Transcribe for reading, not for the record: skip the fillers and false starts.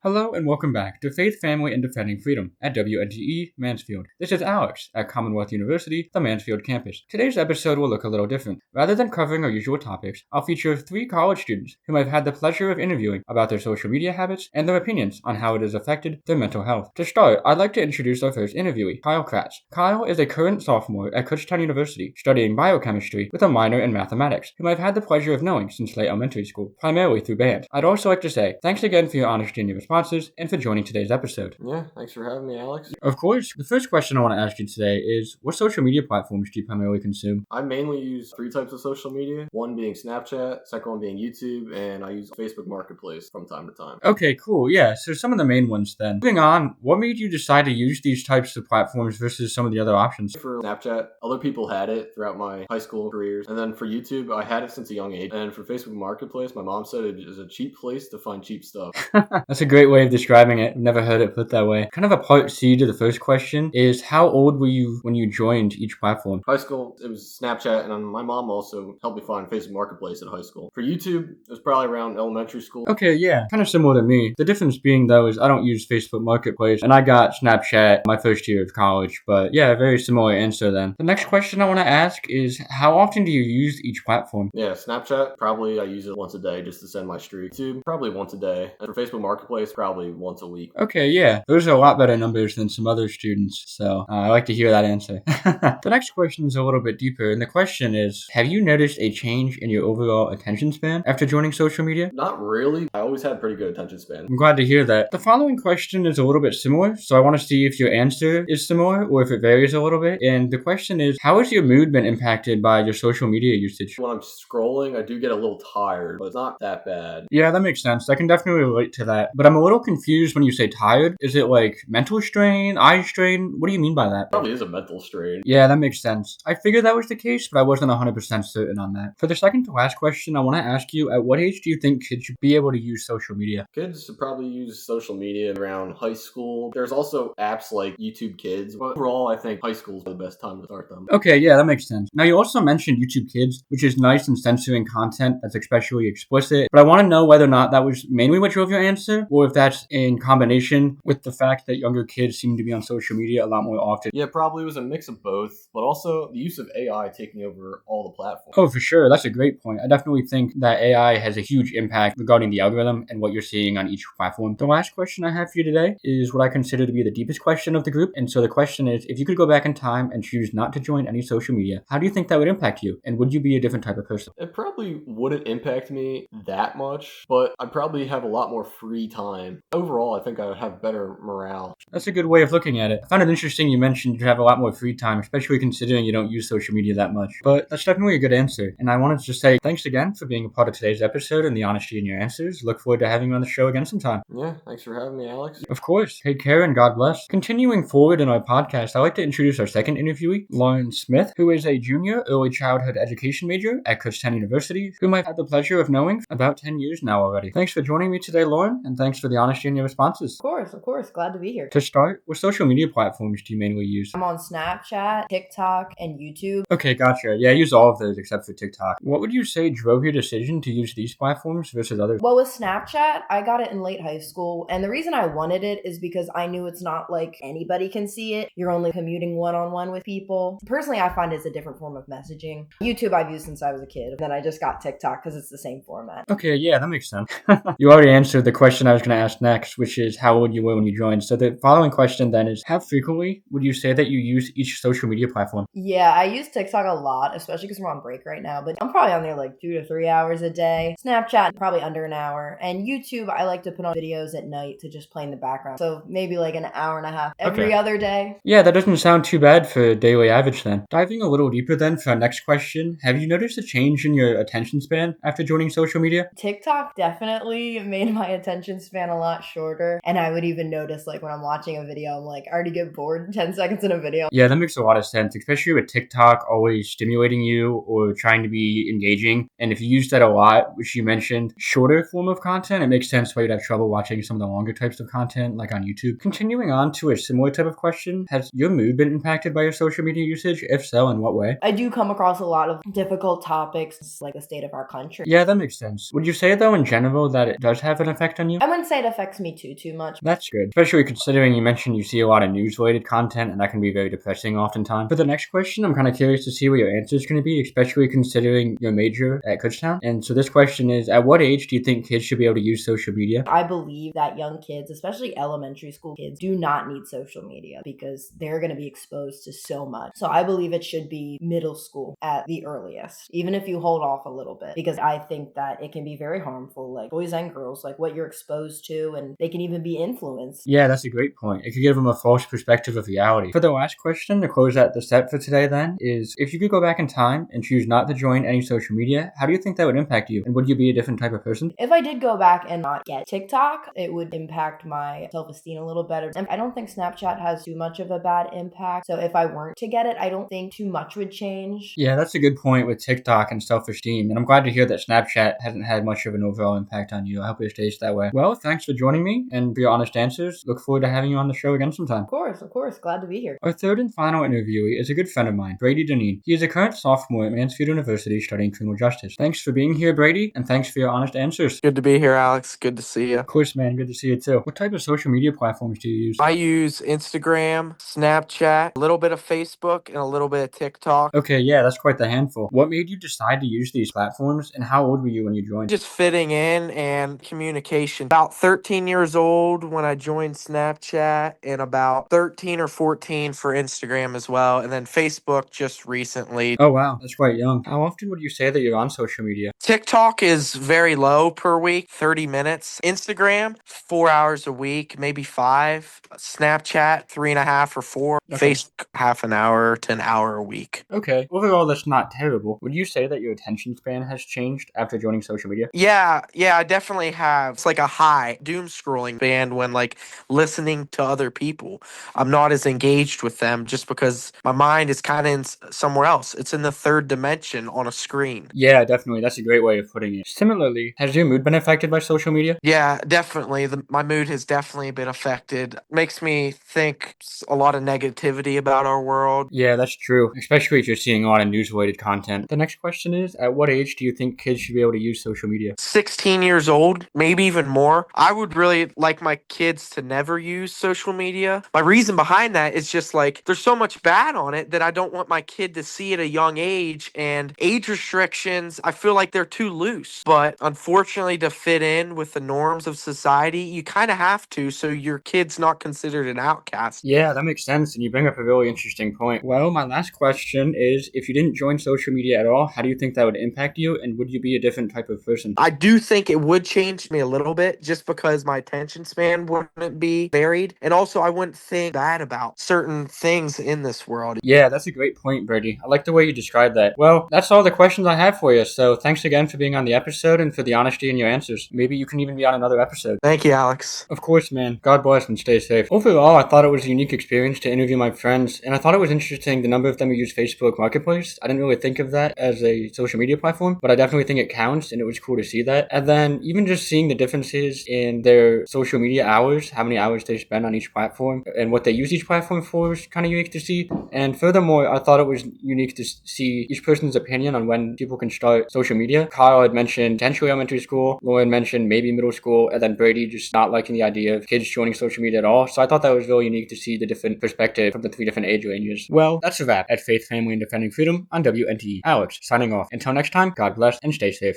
Hello and welcome back to Faith, Family, and Defending Freedom at WNTE Mansfield. This is Alex at Commonwealth University, the Mansfield campus. Today's episode will look a little different. Rather than covering our usual topics, I'll feature 3 college students whom I've had the pleasure of interviewing about their social media habits and their opinions on how it has affected their mental health. To start, I'd like to introduce our first interviewee, Kyle Kratz. Kyle is a current sophomore at Kutztown University, studying biochemistry with a minor in mathematics, whom I've had the pleasure of knowing since late elementary school, primarily through band. I'd also like to say thanks again for your honesty and your responses, and for joining today's episode. Yeah, thanks for having me, Alex. Of course. The first question I want to ask you today is, what social media platforms do you primarily consume? I mainly use 3 types of social media, one being Snapchat, second one being YouTube, and I use Facebook Marketplace from time to time. Okay, cool. Yeah, so some of the main ones then. Moving on, what made you decide to use these types of platforms versus some of the other options? For Snapchat, other people had it throughout my high school careers, and then for YouTube, I had it since a young age, and for Facebook Marketplace, my mom said it is a cheap place to find cheap stuff. That's a great way of describing it. I've never heard it put that way. Kind of a part C to the first question is, how old were you when you joined each platform? High school, it was Snapchat, and my mom also helped me find Facebook Marketplace at high school. For YouTube, it was probably around elementary school. Okay, yeah, kind of similar to me. The difference being, though, is I don't use Facebook Marketplace, and I got Snapchat my first year of college, but yeah, very similar answer then. The next question I want to ask is, how often do you use each platform? Yeah, Snapchat, probably I use it once a day just to send my streak. YouTube, probably once a day. And for Facebook Marketplace, probably once a week. Okay, yeah, those are a lot better numbers than some other students, so I like to hear that answer. The next question is a little bit deeper, and the question is, have you noticed a change in your overall attention span after joining social media? Not really. I always had pretty good attention span. I'm glad to hear that. The following question is a little bit similar, so I want to see if your answer is similar or if it varies a little bit. And the question is, how has your mood been impacted by your social media usage? When I'm scrolling, I do get a little tired, but it's not that bad. Yeah, that makes sense. I can definitely relate to that. But I'm a little confused when you say tired. Is it like mental strain, eye strain? What do you mean by that? Probably is a mental strain. Yeah, that makes sense. I figured that was the case, but I wasn't 100% certain on that. For the second to last question, I want to ask you, at what age do you think kids should be able to use social media? Kids should probably use social media around high school. There's also apps like YouTube Kids, but overall, I think high school is the best time to start them. Okay, yeah, that makes sense. Now, you also mentioned YouTube Kids, which is nice in censoring content that's especially explicit, but I want to know whether or not that was mainly what drove your answer, or if that's in combination with the fact that younger kids seem to be on social media a lot more often. Yeah, probably was a mix of both, but also the use of AI taking over all the platforms. Oh, for sure. That's a great point. I definitely think that AI has a huge impact regarding the algorithm and what you're seeing on each platform. The last question I have for you today is what I consider to be the deepest question of the group. And so the question is, if you could go back in time and choose not to join any social media, how do you think that would impact you? And would you be a different type of person? It probably wouldn't impact me that much, but I'd probably have a lot more free time. Overall, I think I would have better morale. That's a good way of looking at it. I found it interesting you mentioned you have a lot more free time, especially considering you don't use social media that much. But that's definitely a good answer. And I wanted to just say thanks again for being a part of today's episode and the honesty in your answers. Look forward to having you on the show again sometime. Yeah, thanks for having me, Alex. Of course. Take care and God bless. Continuing forward in our podcast, I'd like to introduce our second interviewee, Lauren Smith, who is a junior early childhood education major at Kutztown University, whom I've had the pleasure of knowing for about 10 years now already. Thanks for joining me today, Lauren, and thanks for the honesty in your responses. Of course. Glad to be here. To start, what social media platforms do you mainly use? I'm on Snapchat, TikTok, and YouTube. Okay, gotcha. Yeah, I use all of those except for TikTok. What would you say drove your decision to use these platforms versus others? Well, with Snapchat, I got it in late high school, and the reason I wanted it is because I knew it's not like anybody can see it. You're only commuting one-on-one with people. Personally, I find it's a different form of messaging. YouTube I've used since I was a kid, and then I just got TikTok because it's the same format. Okay, yeah, that makes sense. You already answered the question I was going to ask next, which is how old you were when you joined. So the following question then is, how frequently would you say that you use each social media platform? Yeah, I use TikTok a lot, especially because we're on break right now, but I'm probably on there like 2 to 3 hours a day. Snapchat, probably under an hour. And YouTube, I like to put on videos at night to just play in the background. So maybe like an hour and a half every other day. Yeah, that doesn't sound too bad for a daily average then. Diving a little deeper then for our next question, have you noticed a change in your attention span after joining social media? TikTok definitely made my attention span a lot shorter. And I would even notice like when I'm watching a video, I'm like, I already get bored 10 seconds in a video. Yeah, that makes a lot of sense, especially with TikTok always stimulating you or trying to be engaging. And if you use that a lot, which you mentioned, shorter form of content, it makes sense why you'd have trouble watching some of the longer types of content like on YouTube. Continuing on to a similar type of question, has your mood been impacted by your social media usage? If so, in what way? I do come across a lot of difficult topics like the state of our country. Yeah, that makes sense. Would you say though in general that it does have an effect on you? I wouldn't say it affects me too much. That's good, especially considering you mentioned you see a lot of news-related content, and that can be very depressing oftentimes. For the next question, I'm kind of curious to see what your answer is going to be, especially considering your major at Kutztown. And so this question is, at what age do you think kids should be able to use social media? I believe that young kids, especially elementary school kids, do not need social media because they're going to be exposed to so much. So I believe it should be middle school at the earliest, even if you hold off a little bit, because I think that it can be very harmful, like boys and girls, like what you're exposed to, and they can even be influenced. Yeah, that's a great point. It could give them a false perspective of reality. For the last question, to close out the set for today then, is if you could go back in time and choose not to join any social media, how do you think that would impact you? And would you be a different type of person? If I did go back and not get TikTok, it would impact my self-esteem a little better. And I don't think Snapchat has too much of a bad impact. So if I weren't to get it, I don't think too much would change. Yeah, that's a good point with TikTok and self-esteem. And I'm glad to hear that Snapchat hasn't had much of an overall impact on you. I hope it stays that way. Well, thanks for joining me and for your honest answers. Look forward to having you on the show again sometime. Of course. Glad to be here. Our third and final interviewee is a good friend of mine, Brady Deneen. He is a current sophomore at Mansfield University studying criminal justice. Thanks for being here, Brady, and thanks for your honest answers. Good to be here, Alex. Good to see you. Of course, man. Good to see you too. What type of social media platforms do you use? I use Instagram, Snapchat, a little bit of Facebook, and a little bit of TikTok. Okay, yeah, that's quite the handful. What made you decide to use these platforms, and how old were you when you joined? Just fitting in and communication. About 13 years old when I joined Snapchat, and about 13 or 14 for Instagram as well, and then Facebook just recently. Oh, wow. That's quite young. How often would you say that you're on social media? TikTok is very low per week, 30 minutes. Instagram, 4 hours a week, maybe 5. Snapchat, 3.5 or 4. Okay. Facebook, half an hour to an hour a week. Okay. Overall, that's not terrible. Would you say that your attention span has changed after joining social media? Yeah, I definitely have. It's like a high doom scrolling band when like listening to other people. I'm not as engaged with them just because my mind is kind of in somewhere else. It's in the third dimension on a screen. Yeah, definitely. That's a great way of putting it. Similarly, has your mood been affected by social media? Yeah, definitely. My mood has definitely been affected. Makes me think a lot of negativity about our world. Yeah, that's true. Especially if you're seeing a lot of news-related content. The next question is, at what age do you think kids should be able to use social media? 16 years old, maybe even more. I would really like my kids to never use social media. My reason behind that is just like there's so much bad on it that I don't want my kid to see at a young age, and age restrictions, I feel like they're too loose. But unfortunately, to fit in with the norms of society, you kind of have to so your kid's not considered an outcast. Yeah, that makes sense, and you bring up a really interesting point. Well, my last question is, if you didn't join social media at all, how do you think that would impact you, and would you be a different type of person? I do think it would change me a little bit just because my attention span wouldn't be varied. And also, I wouldn't think bad about certain things in this world. Yeah, that's a great point, Brady. I like the way you described that. Well, that's all the questions I have for you, so thanks again for being on the episode and for the honesty in your answers. Maybe you can even be on another episode. Thank you, Alex. Of course, man. God bless and stay safe. Overall, I thought it was a unique experience to interview my friends, and I thought it was interesting the number of them who use Facebook Marketplace. I didn't really think of that as a social media platform, but I definitely think it counts, and it was cool to see that. And then even just seeing the differences in their social media hours, how many hours they spend on each platform, and what they use each platform for was kind of unique to see. And furthermore, I thought it was unique to see each person's opinion on when people can start social media. Kyle had mentioned potentially elementary school, Lauren mentioned maybe middle school, and then Brady just not liking the idea of kids joining social media at all. So I thought that was really unique to see the different perspective from the 3 different age ranges. Well, that's a wrap at Faith, Family, and Defending Freedom on WNTE. Alex, signing off. Until next time, God bless and stay safe.